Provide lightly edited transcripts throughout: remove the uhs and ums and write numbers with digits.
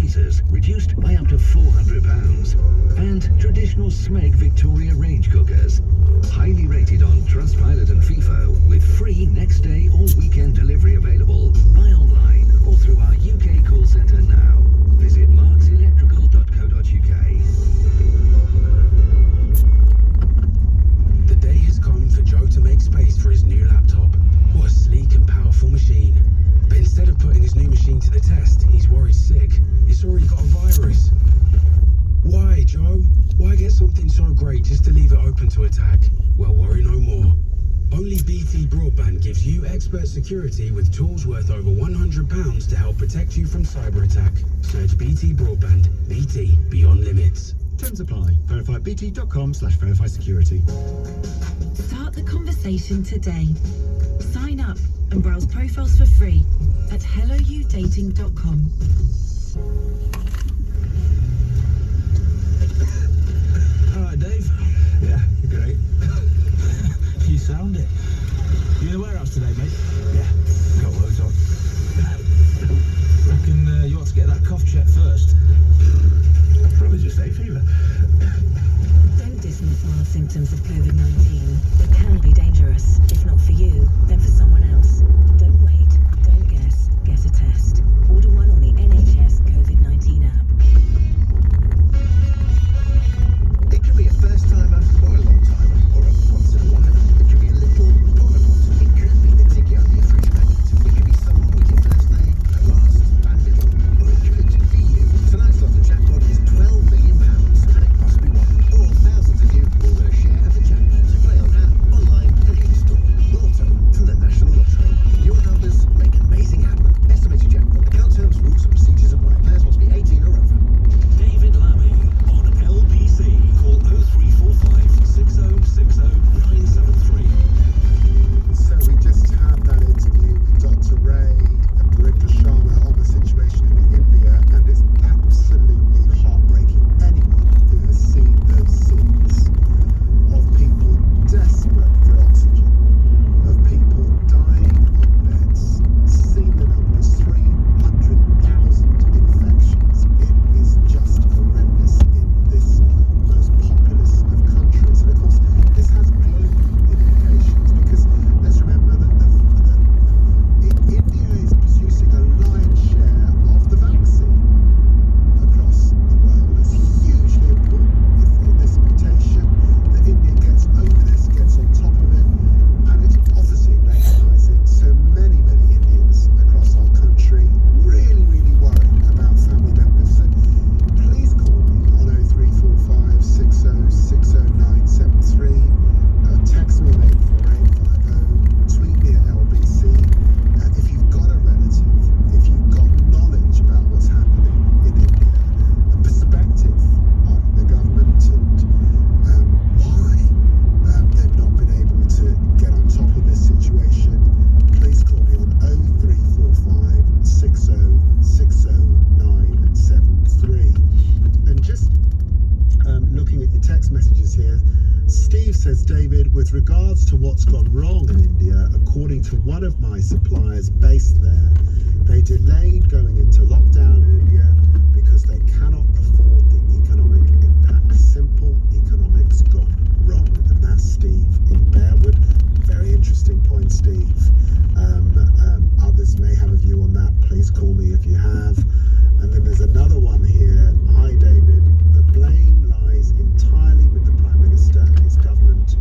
appliances reduced by up to £400. And traditional Smeg Victoria range cookers. Highly rated on Trustpilot and FIFO with free next day or weekend delivery available. Buy online or through our UK call centre now. Visit markselectrical.co.uk. The day has come for Joe to make space for his new laptop. What a sleek and powerful machine. But instead of putting his new machine to the test, he's worried sick. It's already got a virus. Why, Joe? Why get something so great just to leave it open to attack? Well, worry no more. Only BT Broadband gives you expert security with tools worth over £100 to help protect you from cyber attack. Search BT Broadband. BT Beyond Limits. Terms apply. Verify bt.com/verify security. Start the conversation today. Sign up and browse profiles for free at helloudating.com. All right, Dave. Yeah, great. You sound it. You in the warehouse today, mate? Yeah, got loads on. Reckon you ought to get that cough check first. Probably just hay fever. Don't dismiss mild symptoms of COVID-19. It can be dangerous. If not for you, then for someone else. Don't wait, don't guess, get a test. Order one on the NHS COVID-19 app. It could be a first timer or a long timer or a once in a while. It could be a little or a lot. It could be the ticket on your fridge magnet. It could be someone with your first name, a last, and middle. Or it could be you. Tonight's Lotto jackpot is £12 million, and it must be won. Or thousands of you will get a share of the jackpot. Play on app, online, and in-store. Lotto from the National Lottery. Your numbers make amazing happen. Estimated jackpot. Account terms, rules, and procedures apply. Players must be 18 or over. David Lammy on LBC. Call 0345 6060 973. So we just had that interview with Dr. Ray and Virendra Sharma on the situation in India, and it's absolutely heartbreaking. Anyone who has seen those scenes of people desperate for oxygen, of people dying on beds, seen the numbers, 300,000 infections. It is just horrendous in this most populous of countries. And of course, this has global implications because let's remember that India is producing a lion's share of the vaccine across the world. It's hugely important if in this mutation that India gets over this, gets on top of it, and it's obviously recognising so many Indians across our country really, really worried about family members. So please call me on 0345 6060973, text me on 84850, tweet me at LBC. If you've got a relative, if you've got knowledge about what's happening in India, a perspective on the government and why they've not been able to get on top of this situation, please call me on 0345 6060973. And just looking at your text messages here, Steve says, David, with regards to what's gone wrong in India, according to one of my suppliers based there, they delayed going into lockdown in India because they cannot afford the economic impact. Simple economics gone wrong. And that's Steve in Bearwood. Very interesting point, Steve. Others may have a view on that. Please call me if you have. And then there's another one here. Hi, David. The blame lies entirely with the Prime Minister and his government,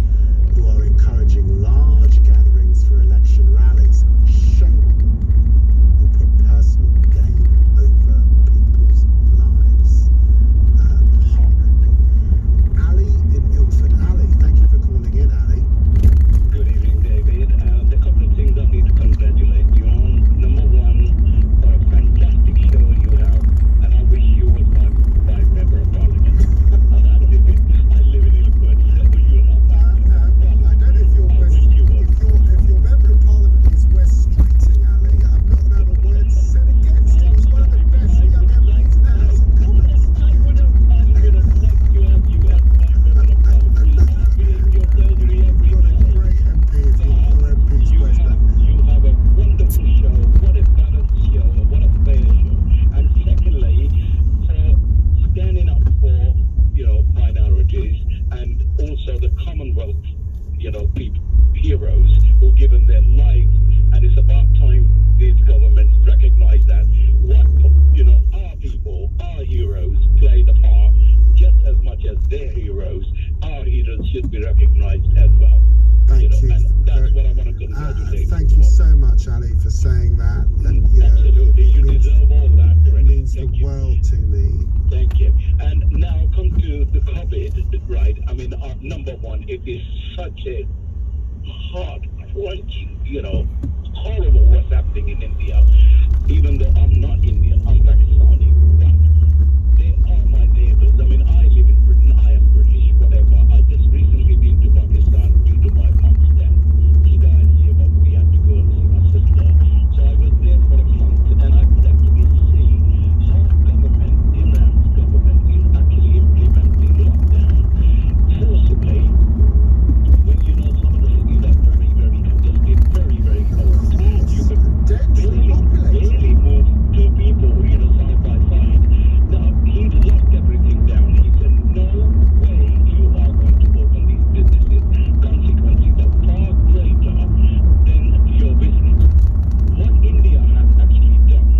who are encouraging large gatherings for election rallies. Shame on them, who put personal gain over people's Indians should be recognized as well. Thank you. And that's very- what I want to congratulate thank you you for. so much, Ali, for saying that. And Absolutely, you deserve all that it credit. means the Thank you. world to me. Thank you. And now come to the COVID, right? I mean, number one, it is such a heart-crunching, horrible what's happening in India. Even though I'm not Indian, I'm Pakistani, but they are my neighbors. I mean, I live in Britain, I am British, whatever. I just recently been to Pakistan due to my mom's death. She died here, but we had to go and see my sister. So I was there for a month, and I could actually see how Imran's government is actually implementing lockdown forcibly. When some of the cities are very, very congested, very, very cold. You could Densely populated. barely move two people, side by side. Now, he locked everything down. He said, no way you are going to open these businesses. Consequences are far greater than your business. What India has actually done,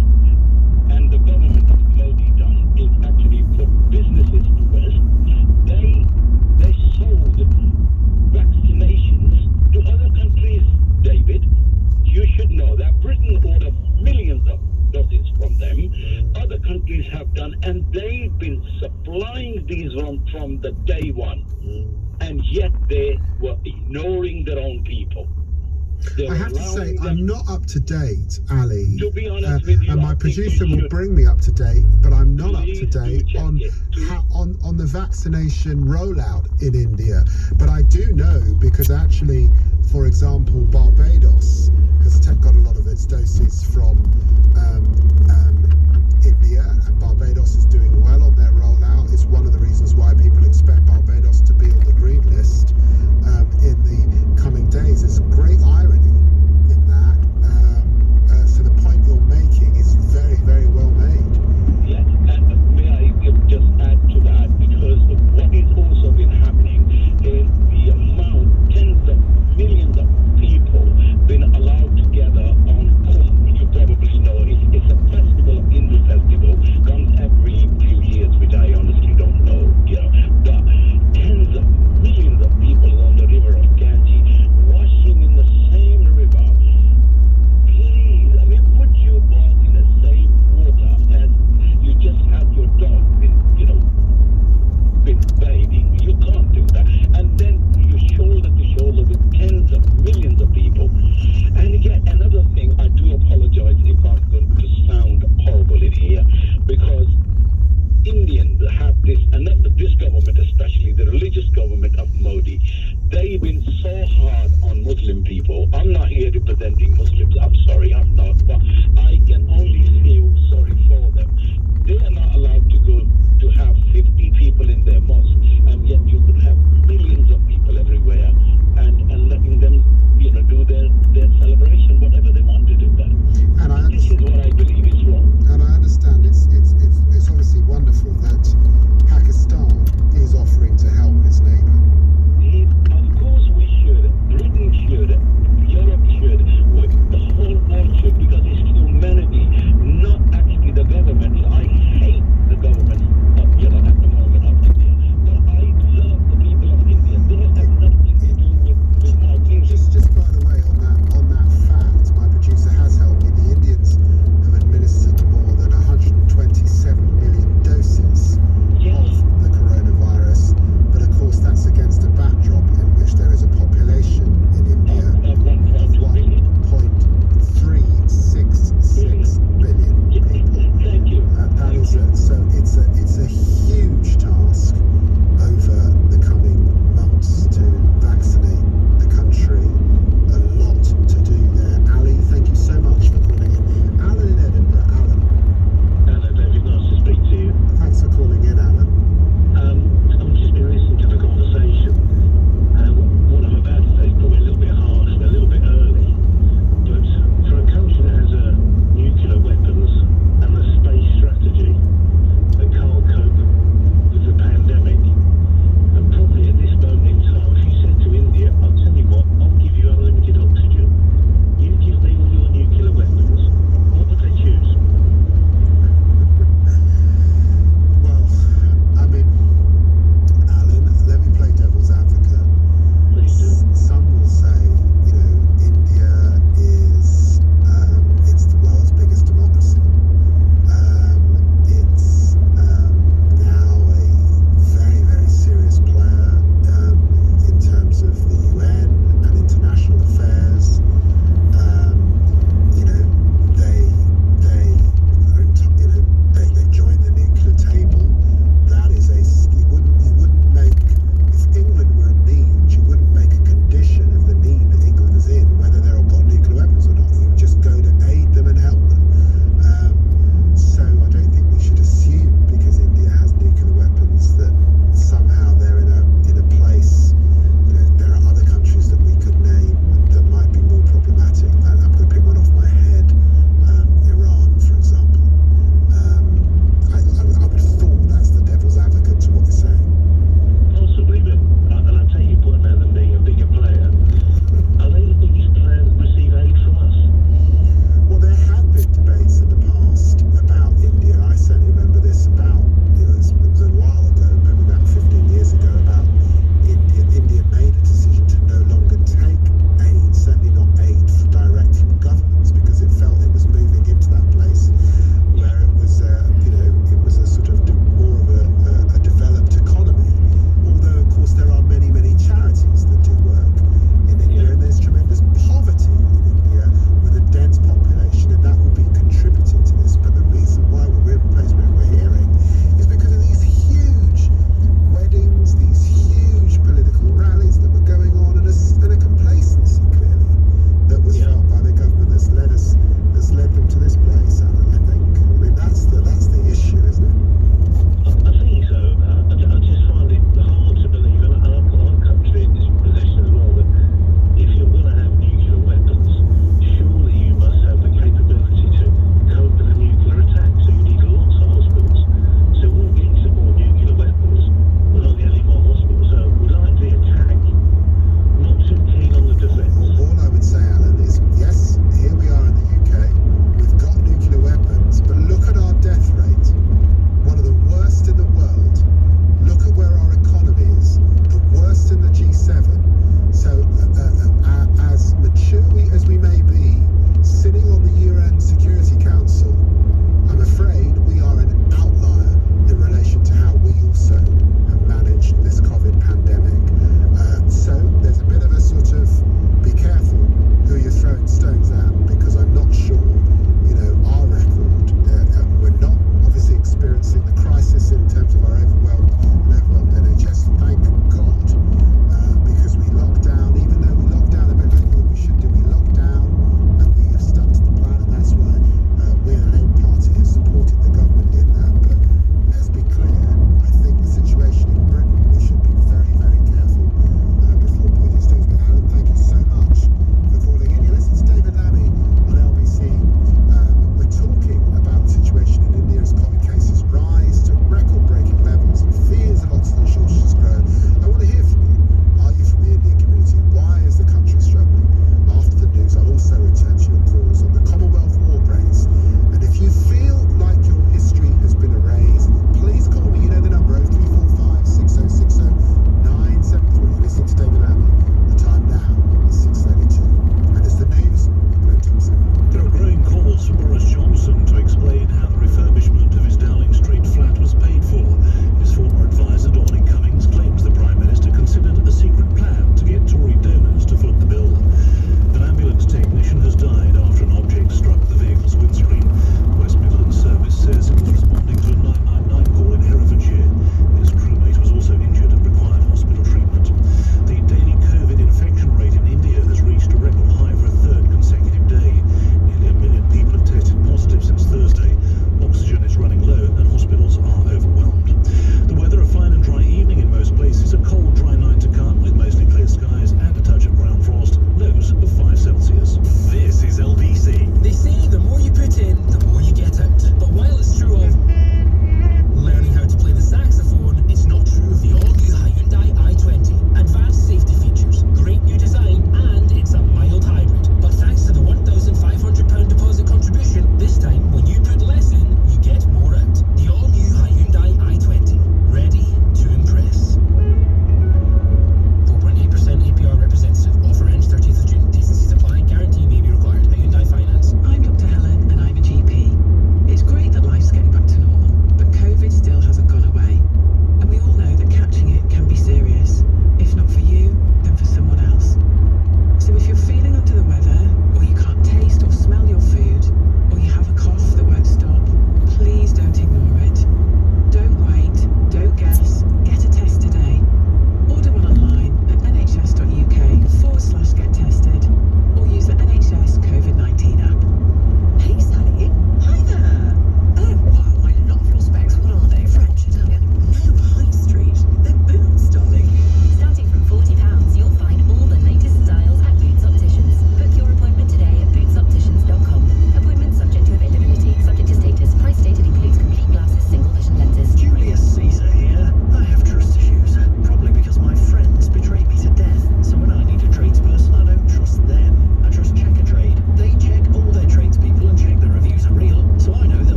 and the government of Modi done, is actually put businesses first. They sold vaccinations to other countries, David. You should know that Britain ordered millions of doses from them. Other countries have done, and they've been supplying these from the day one. And yet they were ignoring their own people. I have to say, I'm not up to date, Ali. To be honest with you, and my I think producer you will should. bring me up to date, but I'm not up to Please do date check on it. on the vaccination rollout in India. But I do know because actually, for example, Barbados has got a lot of its doses from India, and Barbados is doing well on their rollout. It's one of the reasons why people expect Barbados to be on the green list in the coming days. There's great irony in that. So the point you're making is very, very well made. Yeah, and may I just add to that, because what is also been happening is the amount, tens of millions of people been allowed together on Kumbh. You probably know it's a festival, Hindu festival, comes every few years, which I honestly don't know, but tens of millions of people on the river of Ganges washing in the same river. Please, I mean, put your balls in the same water as you just had your dog been bathing. You can't do that. And then you shoulder to shoulder with tens of millions of people. And yet another thing, I do apologize if I'm going to sound horrible in here, because Indians have this, and this government, especially the religious government of Modi, they've been so hard on Muslim people. I'm not here representing Muslims. I'm sorry, I'm not. But I can only feel sorry for them. They are not allowed to go to have 50 people in their mosque, and yet you could have millions of people everywhere, and letting them, do their celebration, whatever they want to do that. And This is what I believe is wrong. And I understand it's obviously wonderful that Pakistan is offering to help its neighbour. Of course we should. Britain should. Europe should. The whole world should, because it's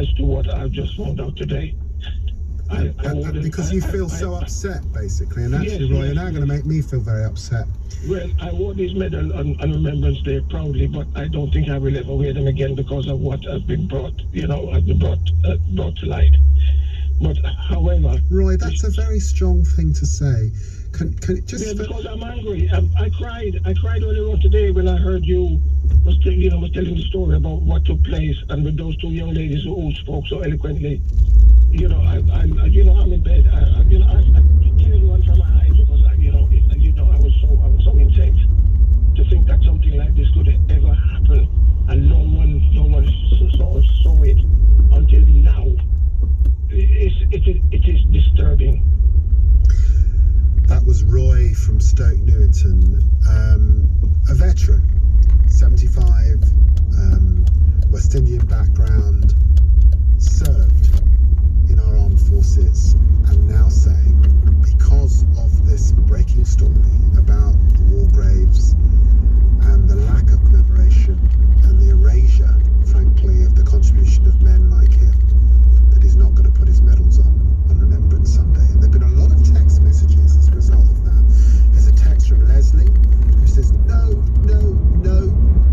as to what I've just found out today. Because you feel so upset, basically, and actually, Yes, Roy, yes, you're now going to make me feel very upset. Well, I wore this medal on Remembrance Day proudly, but I don't think I will ever wear them again because of what has been brought to light. But however, Roy, that's a very strong thing to say. Can it just? Yeah, because I'm angry. I cried earlier on today when I heard you was telling the story about what took place, and with those two young ladies who spoke so eloquently. I'm in bed. I tears run from my eyes because I was so intense to think that something like this could ever happen, and no one saw it until now. It is disturbing. That was Roy from Stoke Newington, a veteran, 75, West Indian background, served in our armed forces, and now saying, because of this breaking story about the war graves and the lack of commemoration and the erasure, frankly, of the contribution of men like him, that he's not going to put his medals on Remembrance Sunday. And there have been a lot of text messages as a result of that. There's a text from Leslie who says, no,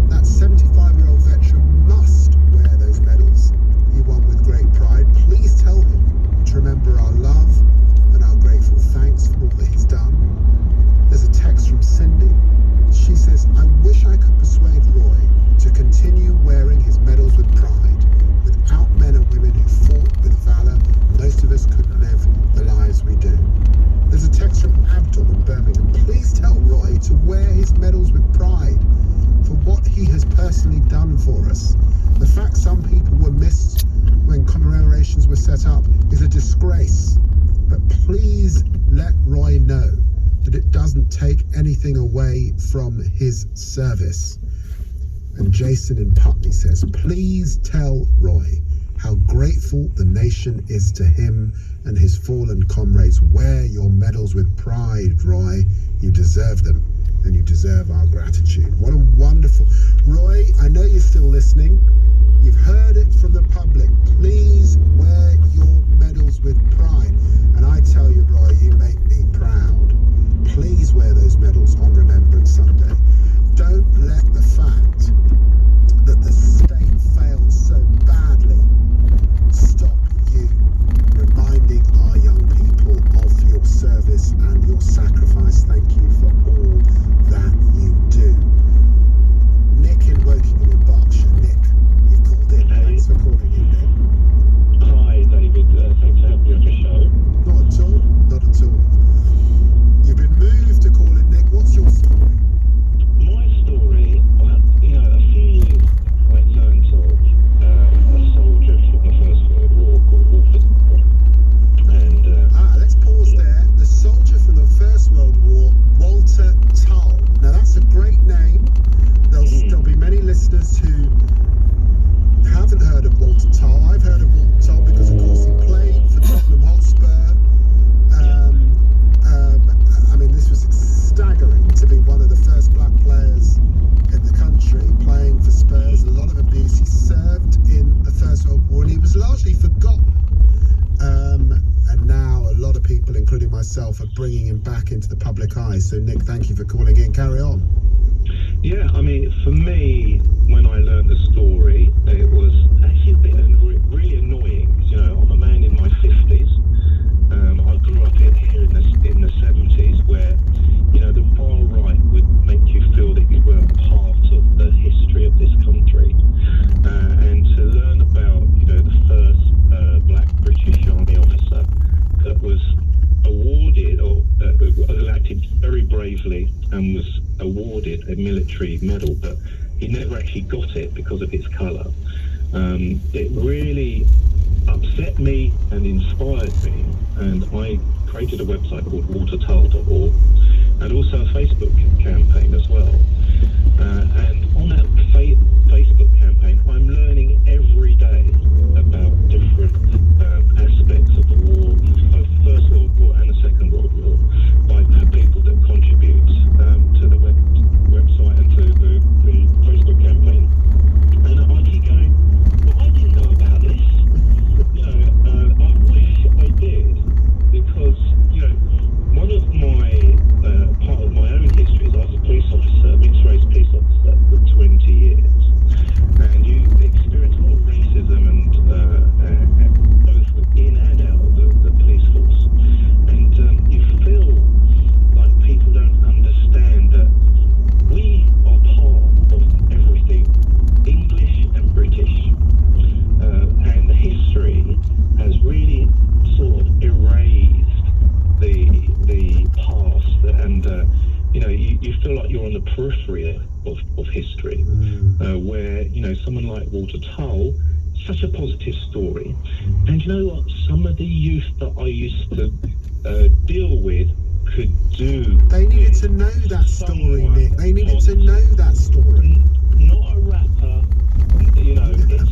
that 75-year-old veteran must wear those medals he won with great pride. Please tell him to remember our love and our grateful thanks for all that he's done. There's a text from Cindy. She says, I wish I could persuade Roy to continue wearing his medals with pride. Without men and women who fought with valour, most of us couldn't live the lives we do. There's a text from Abdul in Birmingham. Please tell Roy to wear his medals with pride for what he has personally done for us. The fact some people were missed when commemorations were set up is a disgrace. But please let Roy know that it doesn't take anything away from his service. And Jason in Putney says, please tell Roy how grateful the nation is to him and his fallen comrades. Wear your medals with pride, Roy. You deserve them, and you deserve our gratitude. What a wonderful... Roy, I know you're still listening. You've heard it from the public. Please wear your medals with pride. And I tell you, Roy, you make me proud. Please wear those medals on Remembrance Sunday. Don't let the fact that the state failed so badly stop you reminding our young people of your service and your sacrifice. Thank you for all that you do. Nick in Wokingham in Berkshire. Nick, you've called in. Thanks for calling in, Nick. Hi, David. Thanks for having me on the show. Not at all. Not at all. You've been moved to call in, Nick. What's your story? My story, a few years I learned of a soldier from the First World War called Walter. And let's pause there. The soldier from the First World War, Walter Tull. Now that's a great name. There'll be many listeners who haven't heard of Walter Tull. I've heard of Walter Tull because, of course, he played for Tottenham Hotspur. This was staggering to be one of the first black players in the country playing for Spurs. A lot of abuse. He served in the First World War, and he was largely forgotten. And now a lot of people, including myself, are bringing him back into the public eye. So, Nick, thank you for calling in. Carry on. yeah, for me, when I learned the story, it was actually a bit really annoying. I'm a man in my 50s. I grew up here in the 70s, where the far right would make you feel that you weren't part of the history of this country, and to learn about the first black British Army officer that was awarded or elected very bravely and was awarded a military medal, but he never actually got it because of its colour. It really upset me and inspired me, and I created a website called watertull.org and also a Facebook campaign as well. And on that Facebook campaign, I'm learning every day about different aspects of the war, both the First World War and the Second World War, by people that contribute to the website and to the Facebook campaign. And I keep going, well, I didn't know about this. industry, where, you know, someone like Walter Tull, such a positive story. And you know what? Some of the youth that I used to deal with could do. They needed to know that story, Nick. They needed to know that story. Not a rapper, you know, it's